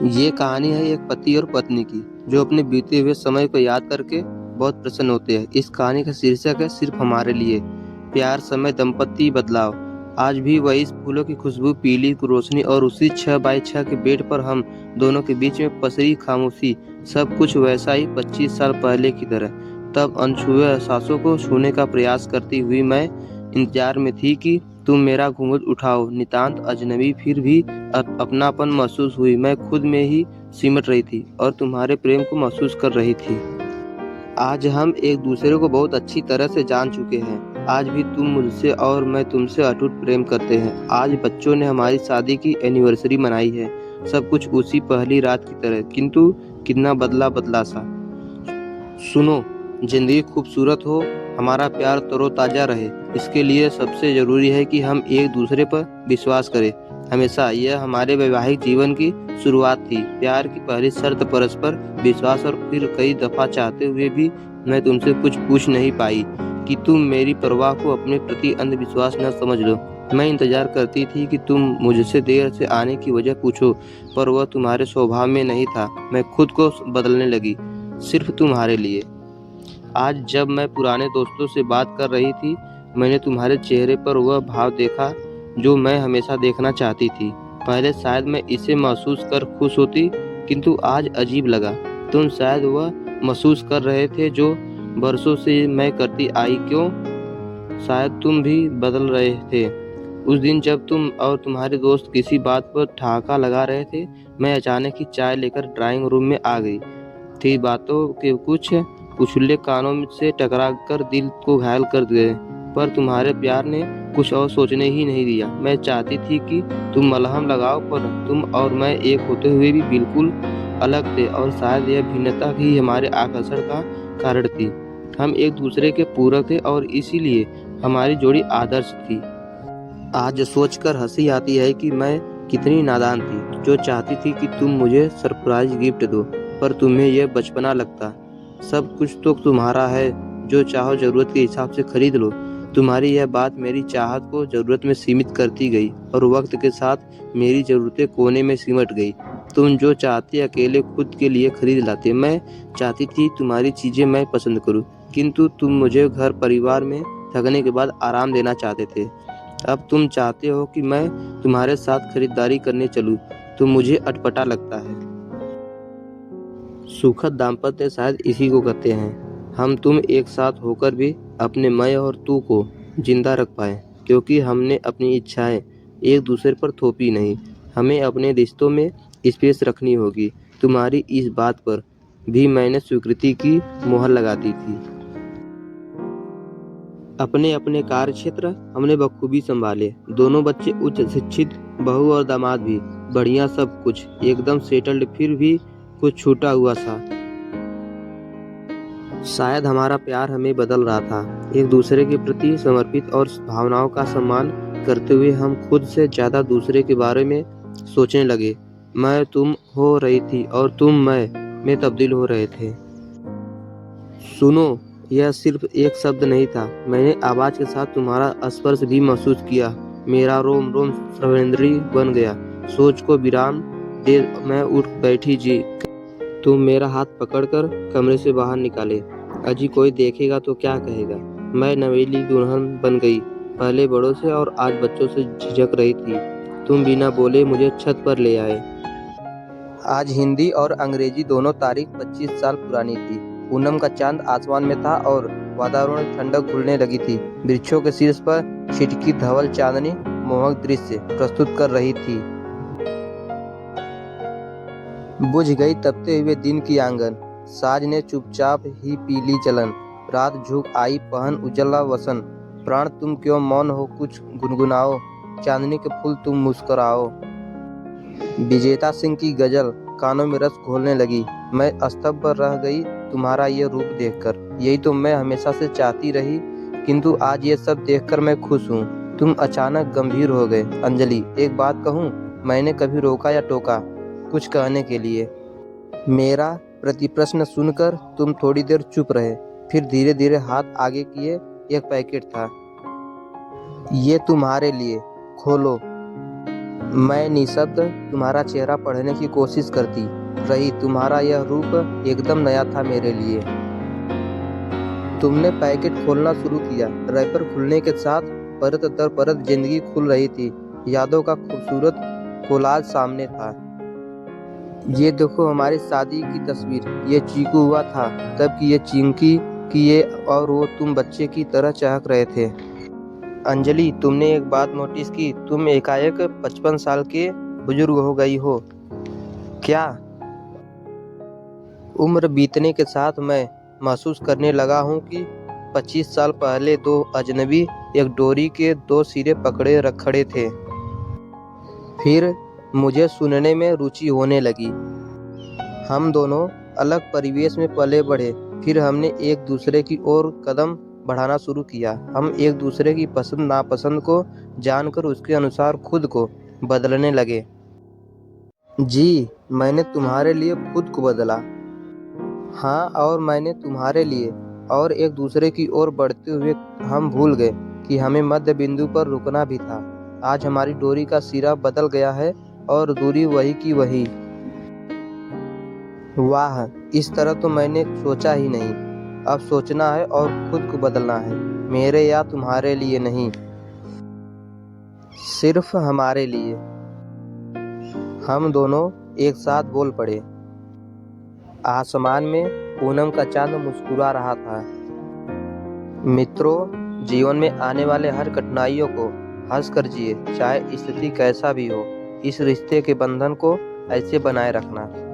ये कहानी है एक पति और पत्नी की जो अपने बीते हुए समय को याद करके बहुत प्रसन्न होते हैं। इस कहानी का शीर्षक है सिर्फ हमारे लिए। प्यार, समय, दंपति, बदलाव। आज भी वही फूलों की खुशबू, पीली रोशनी और उसी 6x6 के बेड पर हम दोनों के बीच में पसरी खामोशी। सब कुछ वैसा ही 25 साल पहले की तरह। तब अनछुए एहसासों को छूने का प्रयास करती हुई मैं इंतजार में थी कि तुम मेरा घूंघट उठाओ। नितांत अजनबी फिर भी अपनापन महसूस हुई। मैं खुद में ही सिमट रही थी और तुम्हारे प्रेम को महसूस कर रही थी। आज हम एक दूसरे को बहुत अच्छी तरह से जान चुके हैं। आज भी तुम मुझसे और मैं तुमसे अटूट प्रेम करते हैं। आज बच्चों ने हमारी शादी की एनिवर्सरी मनाई है। सब कुछ उसी पहली रात की तरह, किंतु कितना बदला बदला सा। सुनो, जिंदगी खूबसूरत हो, हमारा प्यार तरोताजा रहे, इसके लिए सबसे जरूरी है कि हम एक दूसरे पर विश्वास करें। हमेशा यह हमारे वैवाहिक जीवन की शुरुआत थी। प्यार की पहली शर्त परस्पर विश्वास, और फिर कई दफा चाहते हुए भी मैं तुमसे कुछ पूछ नहीं पाई कि तुम मेरी परवाह को अपने प्रति अंधविश्वास न समझ लो। मैं इंतजार करती थी कि तुम मुझसे देर से आने की वजह पूछो, पर वह तुम्हारे स्वभाव में नहीं था। मैं खुद को बदलने लगी, सिर्फ तुम्हारे लिए। आज जब मैं पुराने दोस्तों से बात कर रही थी, मैंने तुम्हारे चेहरे पर वह भाव देखा जो मैं हमेशा देखना चाहती थी। पहले शायद मैं इसे महसूस कर खुश होती, किंतु आज अजीब लगा। तुम शायद वह महसूस कर रहे थे जो बरसों से मैं करती आई। क्यों? शायद तुम भी बदल रहे थे। उस दिन जब तुम और तुम्हारे दोस्त किसी बात पर ठहाका लगा रहे थे, मैं अचानक ही चाय लेकर ड्राइंग रूम में आ गई थी। बातों के कुछ कुचले कानों से टकरा कर दिल को घायल कर गए, पर तुम्हारे प्यार ने कुछ और सोचने ही नहीं दिया। मैं चाहती थी कि तुम मलहम लगाओ, पर तुम और मैं एक होते हुए भी बिल्कुल अलग थे, और शायद यह भिन्नता ही हमारे आकर्षण का कारण थी। हम एक दूसरे के पूरक थे और इसीलिए हमारी जोड़ी आदर्श थी। आज सोचकर हंसी आती है कि मैं कितनी नादान थी, जो चाहती थी कि तुम मुझे सरप्राइज गिफ्ट दो, पर तुम्हें यह बचपना लगता। सब कुछ तो तुम्हारा है, जो चाहो जरूरत के हिसाब से खरीद लो। तुम्हारी यह बात मेरी चाहत को जरूरत में सीमित करती गई, और वक्त के साथ मेरी जरूरतें कोने में सिमट गई। तुम जो चाहती अकेले खुद के लिए खरीद लाते। मैं चाहती थी तुम्हारी चीजें मैं पसंद करूं, किंतु तुम मुझे घर परिवार में थकने के बाद आराम देना चाहते थे। अब तुम चाहते हो कि मैं तुम्हारे साथ खरीदारी करने चलूं, तो मुझे अटपटा लगता है। सुखद दाम्पत्य शायद इसी को कहते हैं। हम तुम एक साथ होकर भी अपने मैं और तू को जिंदा रख पाए, क्योंकि हमने अपनी इच्छाएं एक दूसरे पर थोपी नहीं। हमें अपने रिश्तों में स्पेस रखनी होगी। तुम्हारी इस बात पर भी मैंने स्वीकृति की मोहर लगा दी थी। अपने अपने कार्य क्षेत्र हमने बखूबी संभाले। दोनों बच्चे उच्च शिक्षित, बहू और दामाद भी बढ़िया, सब कुछ एकदम सेटल्ड। फिर भी कुछ छूटा हुआ था। शायद हमारा प्यार हमें बदल रहा था। एक दूसरे के प्रति समर्पित और भावनाओं का सम्मान करते हुए हम खुद से ज्यादा दूसरे के बारे में सोचने लगे। मैं तुम हो रही थी और तुम मैं में तब्दील हो रहे थे। सुनो, यह सिर्फ एक शब्द नहीं था। मैंने आवाज के साथ तुम्हारा स्पर्श भी महसूस किया। मेरा रोम रोम स्वर्णेंद्रिय बन गया। सोच को विराम दे मैं उठ बैठी। जी, तुम मेरा हाथ पकड़कर कमरे से बाहर निकाले। अजी कोई देखेगा तो क्या कहेगा? मैं नवेली दुल्हन बन गई, पहले बड़ों से और आज बच्चों से झिझक रही थी। तुम बिना बोले मुझे छत पर ले आए। आज हिंदी और अंग्रेजी दोनों तारीख 25 साल पुरानी थी। पूनम का चांद आसमान में था और वातावरण में ठंडक घुलने लगी थी। वृक्षों के शीर्ष पर छिटकी धवल चांदनी मोहक दृश्य प्रस्तुत कर रही थी। बुझ गई तपते हुए दिन की आंगन। साज ने चुपचाप ही पीली जलन। रात झुक आई पहन उजला वसन। प्राण तुम क्यों मौन हो, कुछ गुनगुनाओ। चांदनी के फूल तुम मुस्कुराओ। विजेता सिंह की गजल कानों में रस घोलने लगी। मैं स्तब्ध रह गई तुम्हारा ये रूप देखकर। यही तो मैं हमेशा से चाहती रही, किंतु आज ये सब देखकर मैं खुश हूँ। तुम अचानक गंभीर हो गए। अंजलि, एक बात कहूँ? मैंने कभी रोका या टोका कुछ कहने के लिए? मेरा प्रतिप्रश्न सुनकर तुम थोड़ी देर चुप रहे, फिर धीरे धीरे हाथ आगे किए। एक पैकेट था। ये तुम्हारे लिए, खोलो। मैं निःशब्द तुम्हारा चेहरा पढ़ने की कोशिश करती रही। तुम्हारा यह रूप एकदम नया था मेरे लिए। तुमने पैकेट खोलना शुरू किया। रैपर खुलने के साथ परत दर परत जिंदगी खुल रही थी। यादों का खूबसूरत कोलाज सामने था। ये देखो हमारी शादी की तस्वीर। ये चीकू हुआ था तब की ये चिंकी की ये और वो तुम बच्चे की तरह चहक रहे थे। अंजलि, तुमने एक बात नोटिस की? तुम एकाएक 55 साल के बुजुर्ग हो गई हो। क्या? उम्र बीतने के साथ मैं महसूस करने लगा हूँ कि 25 साल पहले दो अजनबी एक डोरी के दो सिरे पकड़े खड़े थे। फिर मुझे सुनने में रुचि होने लगी। हम दोनों अलग परिवेश में पले बढ़े। फिर हमने एक दूसरे की ओर कदम बढ़ाना शुरू किया। हम एक दूसरे की पसंद नापसंद को जानकर उसके अनुसार खुद को बदलने लगे। जी, मैंने तुम्हारे लिए खुद को बदला। हाँ, और मैंने तुम्हारे लिए। और एक दूसरे की ओर बढ़ते हुए हम भूल गए कि हमें मध्य बिंदु पर रुकना भी था। आज हमारी डोरी का सिरा बदल गया है और दूरी वही की वही। वाह, इस तरह तो मैंने सोचा ही नहीं। अब सोचना है और खुद को बदलना है। मेरे या तुम्हारे लिए नहीं, सिर्फ हमारे लिए। हम दोनों एक साथ बोल पड़े। आसमान में पूनम का चांद मुस्कुरा रहा था। मित्रों, जीवन में आने वाले हर कठिनाइयों को हंसकर जिए, चाहे स्थिति कैसा भी हो। इस रिश्ते के बंधन को ऐसे बनाए रखना।